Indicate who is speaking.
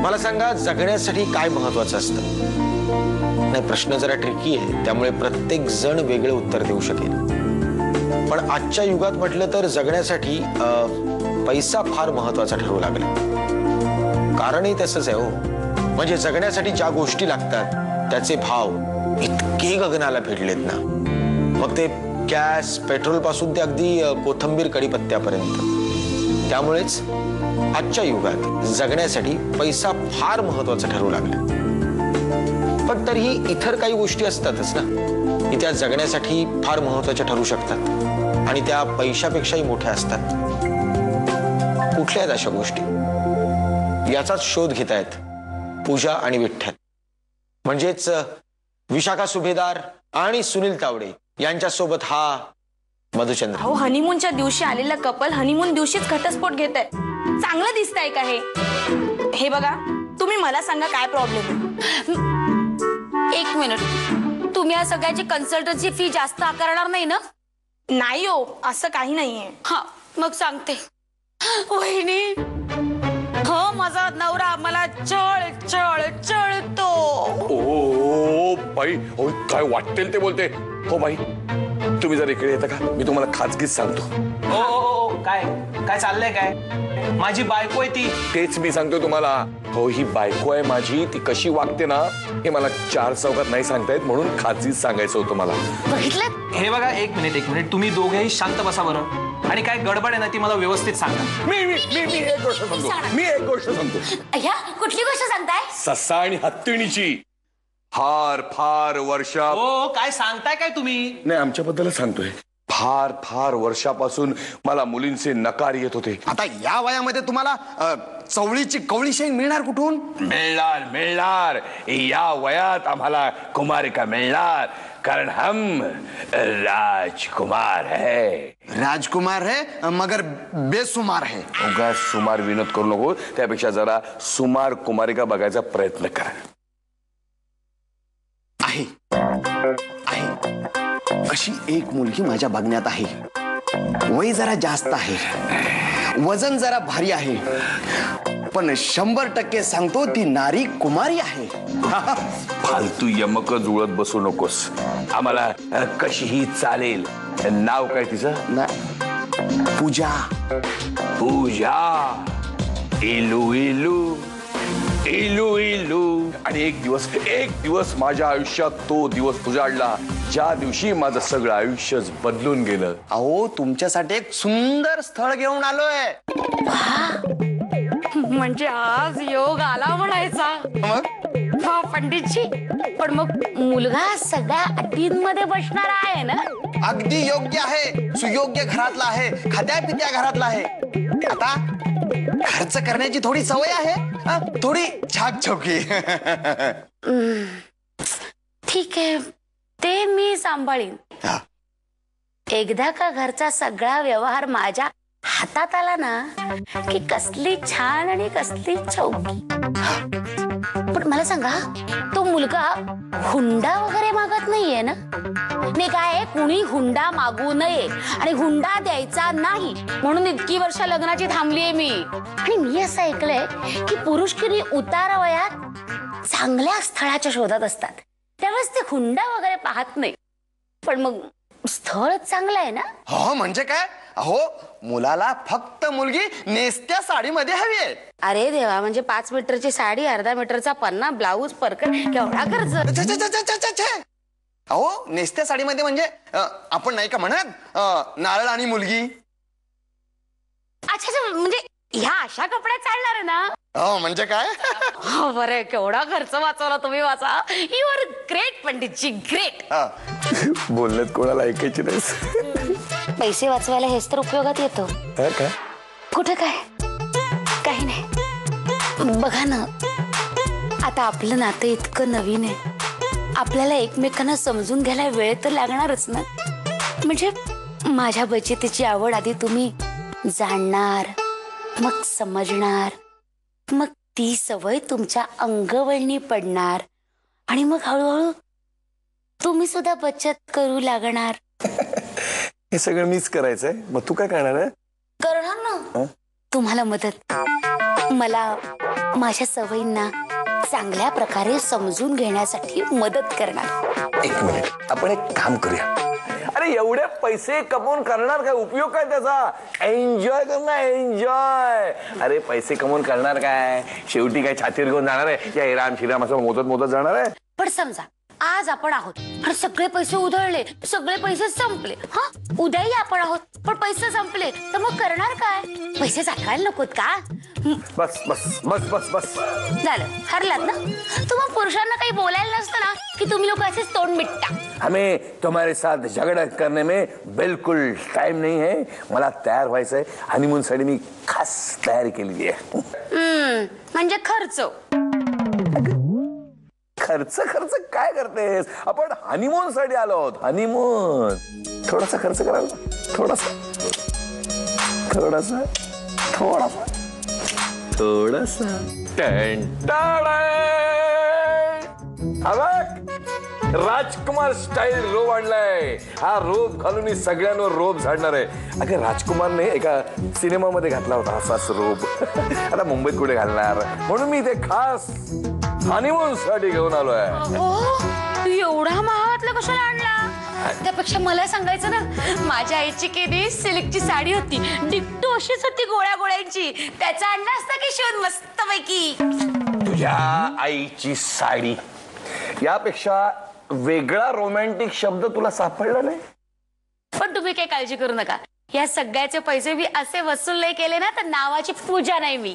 Speaker 1: मला सांगा, जगण्यासाठी काय महत्वाचं असतं? नाही, प्रश्न जरा ट्रिकी आहे, त्यामुळे प्रत्येक जण वेगळं उत्तर देऊ शकेल. पण आजच्या युगात म्हटलं तर जगण्यासाठी पैसा फार महत्वाचा ठरू लागला. कारणही तसंच आहे हो. म्हणजे जगण्यासाठी ज्या गोष्टी लागतात त्याचे भाव इतके गगनाला भिडलेत ना. मग ते गॅस, पेट्रोल पासून ते अगदी कोथिंबीर कढीपत्त्यापर्यंत. त्यामुळेच आजच्या युगात जगण्यासाठी पैसा फार महत्वाचा ठरू लागला. पण तरीही इतर काही गोष्टी असतातच ना की त्या जगण्यासाठी फार महत्वाच्या ठरू शकतात आणि त्या पैशापेक्षाही मोठ्या असतात. कुठल्या आहेत अशा गोष्टी? याचाच शोध घेतायत पूजा आणि विठ्ठल, म्हणजेच विशाखा सुभेदार आणि सुनील तावडे यांच्यासोबत हा मधुचंद्र.
Speaker 2: अहो, हनीमूनच्या दिवशी आलेला कपल हनीमून दिवशीच घटस्फोट घेत आहे. चांगलं दिसतंय का हे बघा, तुम्ही मला सांगा काय प्रॉब्लेम आहे.
Speaker 3: एक मिनिट, तुम्ही या सगळ्याची कन्सल्टन्सी फी जास्त आकारणार नाही ना?
Speaker 2: नाही हो, असं काही नाहीये.
Speaker 3: हा, मग सांगते. वहिनी, हो, माझा नवरा मला चळ चळ चळतो.
Speaker 4: ओ बाई, हो काय वाटेल ते बोलते. हो बाई, तुम्ही जर इकडे येता का? मी तुम्हाला खाजगीच सांगतो.
Speaker 5: ओ काय काय चाललंय? काय माझी बायको आहे ती.
Speaker 4: तेच मी सांगतो तुम्हाला. हो, ही बायको आहे माझी. ती कशी वागते ना हे मला चार चौकात नाही सांगता येत, म्हणून खाजगीच सांगायचं होतं मला.
Speaker 3: बघितलं?
Speaker 5: हे बघा, एक मिनिट, तुम्ही दोघेही शांत बसा बरं. आणि काय गडबड आहे ना ती मला व्यवस्थित सांगा.
Speaker 4: मी एक गोष्ट सांगतो.
Speaker 3: अय्या, कुठली गोष्ट सांगताय?
Speaker 4: ससा आणि हत्तीणीची. फार वर्षा.
Speaker 5: ओ, काय सांगताय काय तुम्ही?
Speaker 4: नाही, आमच्याबद्दलच सांगतोय. फार वर्षापासून मला मुलींचे नकार येत होते.
Speaker 6: आता या वयामध्ये तुम्हाला चवळीची कवळीशाही मिळणार कुठून?
Speaker 4: मिळणार. या वयात आम्हाला कुमारिका मिळणार, कारण हम राजकुमार है.
Speaker 6: राजकुमार है मगर बेसुमार है.
Speaker 4: उगाच सुमार विनोद करू नको. त्यापेक्षा जरा सुमार कुमारिका बघायचा प्रयत्न करा.
Speaker 6: आहे अशी एक मुलगी माझ्या बघण्यात आहे. वय जरा जास्त आहे, वजन जरा भारी आहे, पण 100% सांगतो ती नारी कुमारी आहे.
Speaker 4: फालतू यमक जुळत बसू नकोस. आम्हाला कशीही चालेल. नाव काय तिचं?
Speaker 6: पूजा.
Speaker 4: इलू आणि एक दिवस माझ्या आयुष्यात तो दिवस उजाडला ज्या दिवशी माझं सगळं आयुष्यच बदलून गेलं.
Speaker 6: अहो, तुमच्यासाठी एक सुंदर स्थळ घेऊन आलोय.
Speaker 3: म्हणजे आज योग आला म्हणायचा. वा पंडितजी, पण मग मुलगा सगळ्या अटींमध्ये बसणार आहे ना?
Speaker 6: अगदी योग्य आहे. सुयोग्य घरातला आहे, खात्या पित्या घरातला आहे. आता खर्च करण्याची थोडी सवय आहे, थोडी छाकछोकी.
Speaker 3: ठीक आहे, ते मी सांभाळीन. एकदा का घरचा सगळा व्यवहार माझ्या हातात आला ना की कसली छान आणि कसली चौकी. पण मला सांगा, तो मुलगा हुंडा वगैरे मागत नाहीये ना? नाही काय, कुणी हुंडा मागू नये आणि हुंडा द्यायचा नाही म्हणून इतकी वर्ष लग्नाची थांबलीये मी. आणि मी असं ऐकलंय की पुरुष किती उतार वयात चांगल्या स्थळाच्या शोधात असतात, त्यावेळेस ते हुंडा वगैरे पाहत नाही. पण मग स्थळ चांगलं आहे ना?
Speaker 6: हो, म्हणजे काय? अहो, मुलाला फक्त मुलगी नेसत्या साडीमध्ये हवी आहे.
Speaker 3: अरे देवा, म्हणजे 5 मीटरची साडी, अर्धा मीटरचा पन्ना, ब्लाऊज, परकर, केवढा खर्च.
Speaker 6: अहो, नेसत्या साडीमध्ये म्हणजे आपण नाही का म्हणत नारळ आणि मुलगी.
Speaker 3: अच्छा, म्हणजे ह्या अशा कपड्यात चालणार आहे ना?
Speaker 6: हो, म्हणजे काय?
Speaker 3: हो, बरं, केवढा खर्च वाचवला तुम्ही. वाचा. यू आर ग्रेट पंडितजी, ग्रेट.
Speaker 4: बोलण्यात कोणाला ऐकायची नाही.
Speaker 3: पैसे वाचवायला हेच तर उपयोगात येतो.
Speaker 4: काय?
Speaker 3: कुठे काय, काही नाही. बघा ना, आता आपलं नातं इतकं नवीन आहे, आपल्याला एकमेकांना समजून घ्यायला वेळ तर लागणारच ना. म्हणजे माझ्या बचतीची आवड आधी तुम्ही जाणणार, मग समजणार, मग ती सवय तुमच्या अंगवळणी पडणार आणि मग हळूहळू तुम्ही सुद्धा बचत करू लागणार.
Speaker 4: हे सगळं मीच करायचंय, मग तू काय करणार आहे?
Speaker 3: करणार ना. तुम्हाला मदत. मला माझ्या सवयींना चांगल्या प्रकारे समजून घेण्यासाठी मदत करणार.
Speaker 4: एक मिनिट, आपण एक काम करूया. अरे एवढे पैसे कमवून करणार काय उपयोग काय त्याचा? एन्जॉय करणार, एन्जॉय. अरे पैसे कमवून करणार काय? शेवटी काय छातीवर घेऊन जाणार आहे या इराम शिराम असं मोजत मोजत जाणार आहे?
Speaker 3: पण समजा आज आपण आहोत आणि सगळे पैसे उधळले, सगळे पैसे संपले. हा, उद्याही आपण आहोत पण पैसे संपले, तर मग करणार काय? पैसे साठवायला नकोत का?
Speaker 4: बस बस बस बस बस
Speaker 3: झालं, हरलात ना. तुम्हा पुरुषांना काही बोलायला नसतं ना की तुम्ही लोक असेच तोंड मिटता.
Speaker 4: हमें तुम्हारे साथ झगड़ा करने में बिल्कुल टाइम नहीं है. मला तयार व्हायचंय. हनीमून साठी मी खास तयारी केलेली आहे.
Speaker 3: म्हणजे खर्च.
Speaker 4: खर्च खर्च काय करतेस? आपण हनीमून साठी आलो आहोत. हनीमून. थोडासा खर्च करायला, थोडासा थोडासा थोडासा थोडासा. राजकुमार स्टाईल रोब आणलाय. हा रोब घालून मी सगळ्यांवर रोब झाडणार आहे. अगं राजकुमारने एका सिनेमामध्ये घातला होता असाच रोब. आता मुंबईत कुठे घालणार, म्हणून मी इथे खास हनीमून साठी घेऊन आलोय.
Speaker 3: एवढा महागातला कशाला आणला? त्यापेक्षा मला सांगायचं ना, माझ्या आईची केली सिल्कची साडी होती, डिक्टो अशीच होती गोळ्या गोळ्यांची. त्याचा आणला असता की शिवून मस्त पैकी.
Speaker 4: तुझ्या आईची साडी यापेक्षा वेगळा रोमॅन्टिक शब्द तुला सापडला नाही?
Speaker 3: पण तुम्ही काही काळजी करू नका, या सगळ्याचे पैसे मी असे वसूल नाही केले ना तर नावाची पूजा नाही मी.